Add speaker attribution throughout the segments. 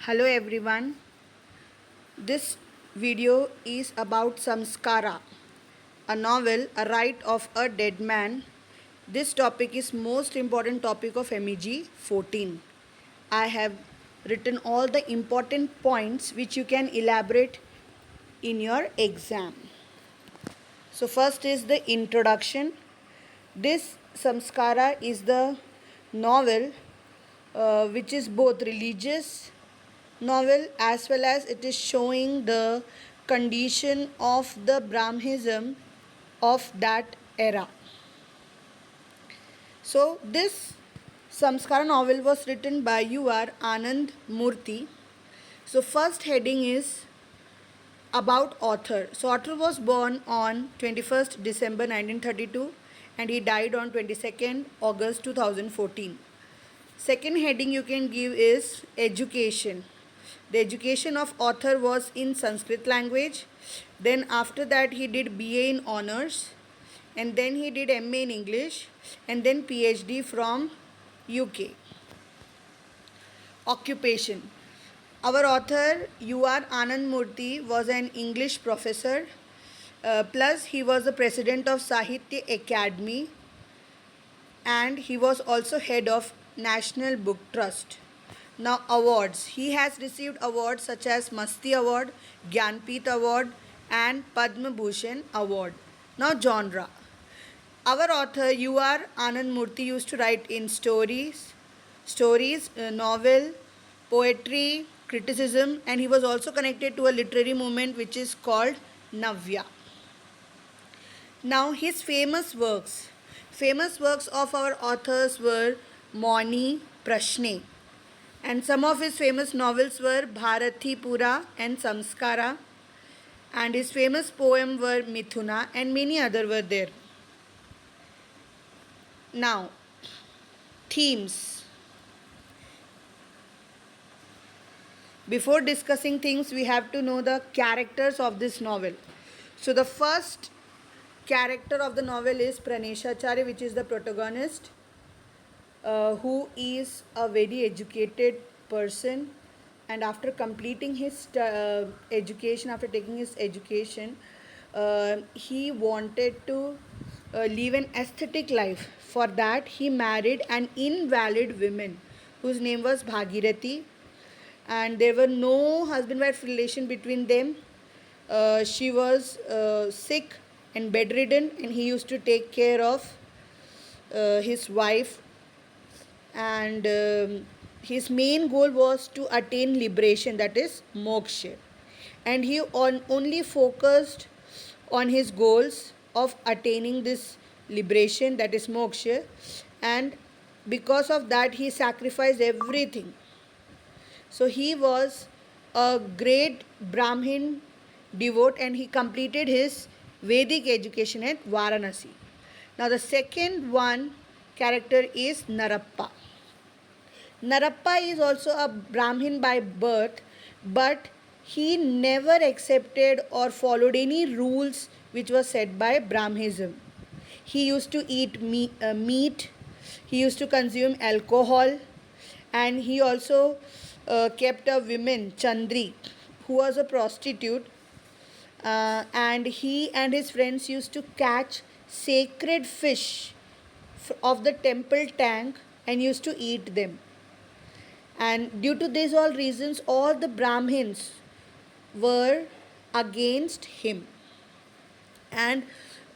Speaker 1: Hello everyone. This video is about Samskara, a novel, a rite of a dead man. This topic is most important topic of MEG-14. I have written all the important points which you can elaborate in your exam. So first is the introduction. This Samskara is the novel which is both religious novel as well as it is showing the condition of the Brahmanism of that era. So this Samskara novel was written by U.R. Anand Murthy. So first heading is about author. So author was born on 21st December 1932 and he died on 22nd August 2014. Second heading you can give is education. The education of author was in Sanskrit language. Then after that he did BA in honors and then he did MA in English and then PhD from UK. Occupation. Our author U.R. Anand Murthy was an English professor plus he was the president of Sahitya Academy and he was also head of National Book Trust. Now awards. He has received awards such as Masti Award, Gyanpith Award and Padma Bhushan Award. Now genre. Our author U.R. Anand Murthy used to write in stories, novel, poetry, criticism, and he was also connected to a literary movement which is called Navya. Now his famous works. Famous works of our authors were Mauni, Prashne. And some of his famous novels were Bharati Pura and Samskara. And his famous poem were Mithuna and many other were there. Now, themes. Before discussing things, we have to know the characters of this novel. So the first character of the novel is Praneshacharya, which is the protagonist, who is a very educated person, and after completing his education, after taking his education, he wanted to live an aesthetic life. For that, he married an invalid woman whose name was Bhagirathi, and there were no husband-wife relation between them. She was sick and bedridden, and he used to take care of his wife, and his main goal was to attain liberation, that is moksha, and he only focused on his goals of attaining this liberation, that is moksha, and because of that he sacrificed everything. So he was a great Brahmin devote and he completed his Vedic education at Varanasi. Now the second one character is Narappa. Narappa is also a Brahmin by birth, but he never accepted or followed any rules which was set by Brahmanism. He used to eat meat, he used to consume alcohol, and he also kept a woman, Chandri, who was a prostitute, and he and his friends used to catch sacred fish of the temple tank and used to eat them. And due to these all reasons, all the Brahmins were against him. And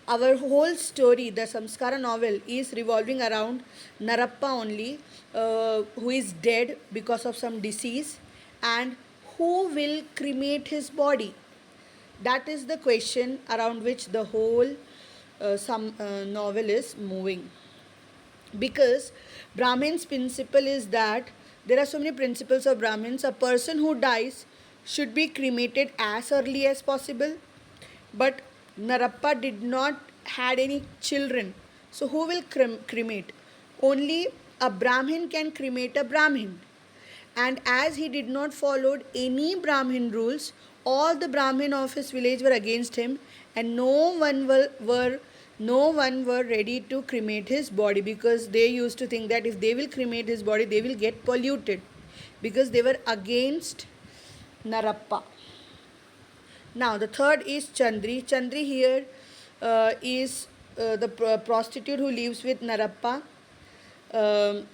Speaker 1: our whole story, the Samskara novel, is revolving around Narappa only, who is dead because of some disease, and who will cremate his body. That is the question around which the whole novel is moving. Because Brahmin's principle is that there are so many principles of Brahmins. A person who dies should be cremated as early as possible. But Narappa did not had any children. So who will cremate? Only a Brahmin can cremate a Brahmin. And as he did not follow any Brahmin rules, all the Brahmin of his village were against him, and no one were ready to cremate his body, because they used to think that if they will cremate his body, they will get polluted. because they were against Narappa. Now the third is Chandri. Chandri here is the prostitute who lives with Narappa. Um,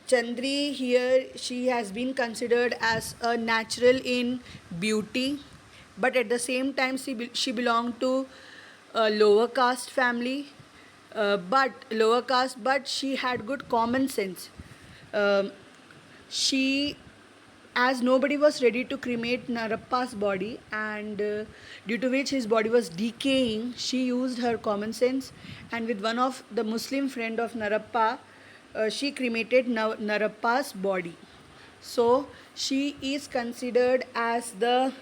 Speaker 1: Chandri here, she has been considered as a natural in beauty, but at the same time she belonged to a lower caste family, but she had good common sense. Um, she, as nobody was ready to cremate Narappa's body, and due to which his body was decaying, she used her common sense, and with one of the Muslim friend of Narappa, she cremated Narappa's body. So she is considered as the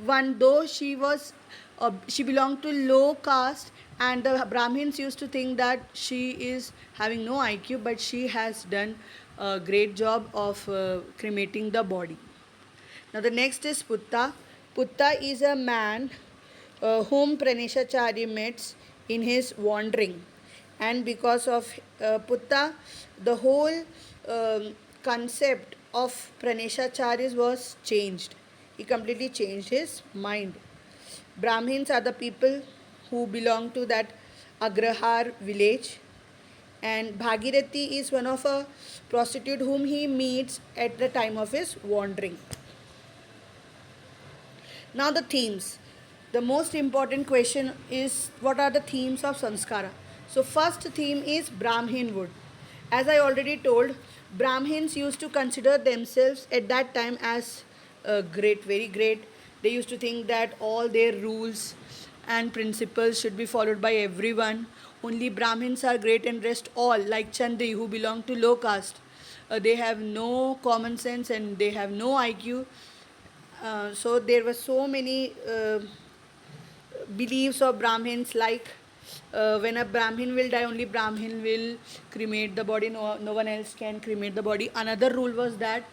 Speaker 1: one, though she belonged to low caste, and the Brahmins used to think that she is having no IQ, but she has done a great job of cremating the body. Now the next is Putta. Putta is a man whom Praneshacharya met in his wandering, and because of Putta, the whole concept of Praneshacharya was changed. He completely changed his mind. Brahmins are the people who belong to that Agrahar village, and Bhagirathi is one of a prostitute whom he meets at the time of his wandering. Now the themes. The most important question is, what are the themes of Samskara? So first theme is Brahminhood. As I already told, Brahmins used to consider themselves at that time as great, very great. They used to think that all their rules and principles should be followed by everyone. Only Brahmins are great and rest all, like Chandri, who belong to low caste. They have no common sense and they have no IQ. So there were so many beliefs of Brahmins, like when a Brahmin will die, only Brahmin will cremate the body, no one else can cremate the body. Another rule was that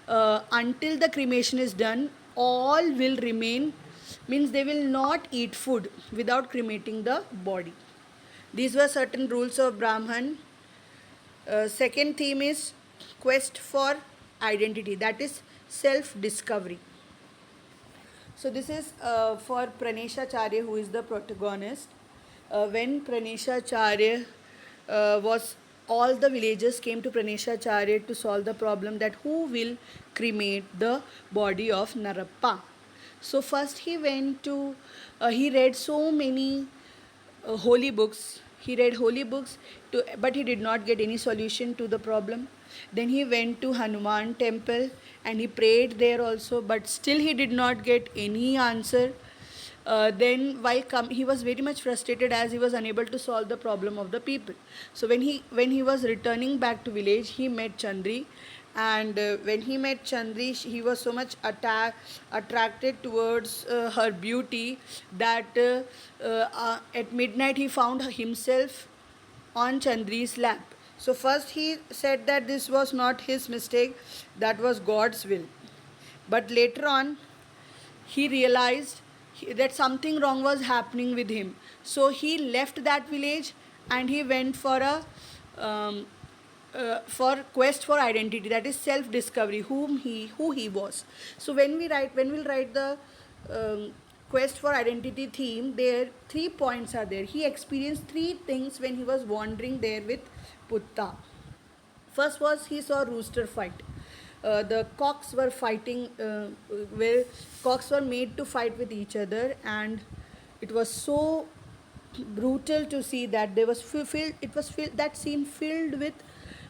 Speaker 1: until the cremation is done, all will remain, means they will not eat food without cremating the body. These were certain rules of Brahman. Second theme is quest for identity, that is self-discovery. So this is for Praneshacharya, who is the protagonist. When Praneshacharya all the villagers came to Praneshacharya to solve the problem that who will cremate the body of Narappa. So first he went to, he read so many holy books. He read holy books, but he did not get any solution to the problem. Then he went to Hanuman temple and he prayed there also, but still he did not get any answer. Then he was very much frustrated as he was unable to solve the problem of the people. So when he was returning back to village, he met Chandri, and when he met Chandri, he was so much attracted towards her beauty that at midnight he found himself on Chandri's lap. So first he said that this was not his mistake, that was God's will. But later on, he realized that something wrong was happening with him. So he left that village and he went for a for quest for identity, that is self-discovery, who he was. So when we'll write the quest for identity theme, there 3 points are there. He experienced 3 things when he was wandering there with Putta. First was he saw rooster fight. The cocks were fighting, where cocks were made to fight with each other, and it was so brutal to see that there was that scene filled with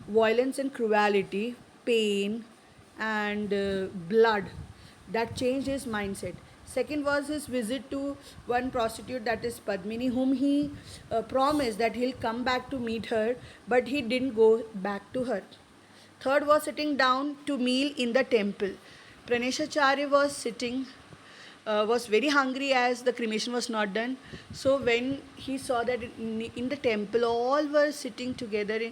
Speaker 1: violence and cruelty, pain, and blood. That changed his mindset. Second was his visit to one prostitute, that is Padmini, whom he promised that he'll come back to meet her, but he didn't go back to her. Third was sitting down to meal in the temple. Praneshacharya was sitting, was very hungry as the cremation was not done. So when he saw that in the temple all were sitting together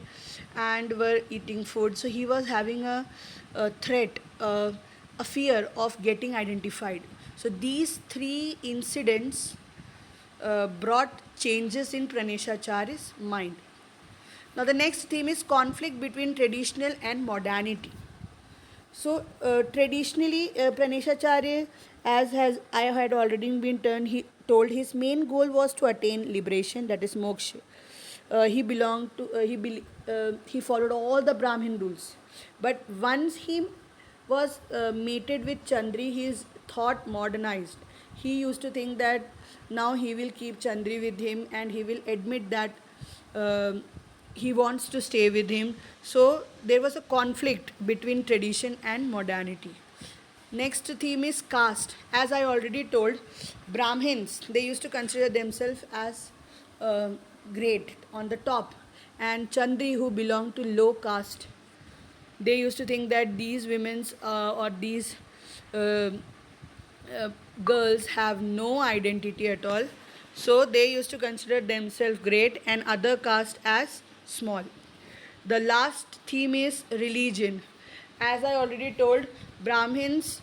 Speaker 1: and were eating food, so he was having a threat, a fear of getting identified. So these 3 incidents brought changes in Praneshacharya's mind. Now the next theme is conflict between traditional and modernity. Traditionally, Praneshacharya, as has I had already been told, his main goal was to attain liberation, that is moksha. He belonged to he followed all the Brahmin rules, but once he was mated with Chandri, his thought modernized. He used to think that now he will keep Chandri with him, and he will admit that um he wants to stay with him. So there was a conflict between tradition and modernity. Next theme is caste. As I already told, Brahmins, they used to consider themselves as uh, great on the top, and Chandri, who belonged to low caste, they used to think that these women's or these uh, uh, girls have no identity at all. So they used to consider themselves great and other caste as small. The last theme is religion. As I already told, Brahmins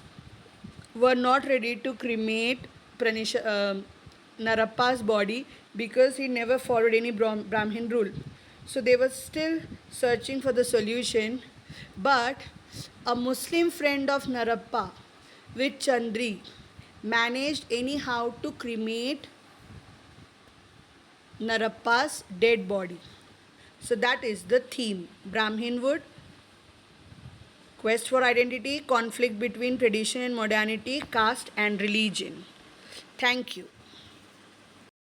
Speaker 1: were not ready to cremate Narappa's body because he never followed any Brahmin rule. So they were still searching for the solution. But a Muslim friend of Narappa with Chandri managed anyhow to cremate Narappa's dead body. So that is the theme. Brahminhood, quest for identity, conflict between tradition and modernity, caste and religion. Thank you.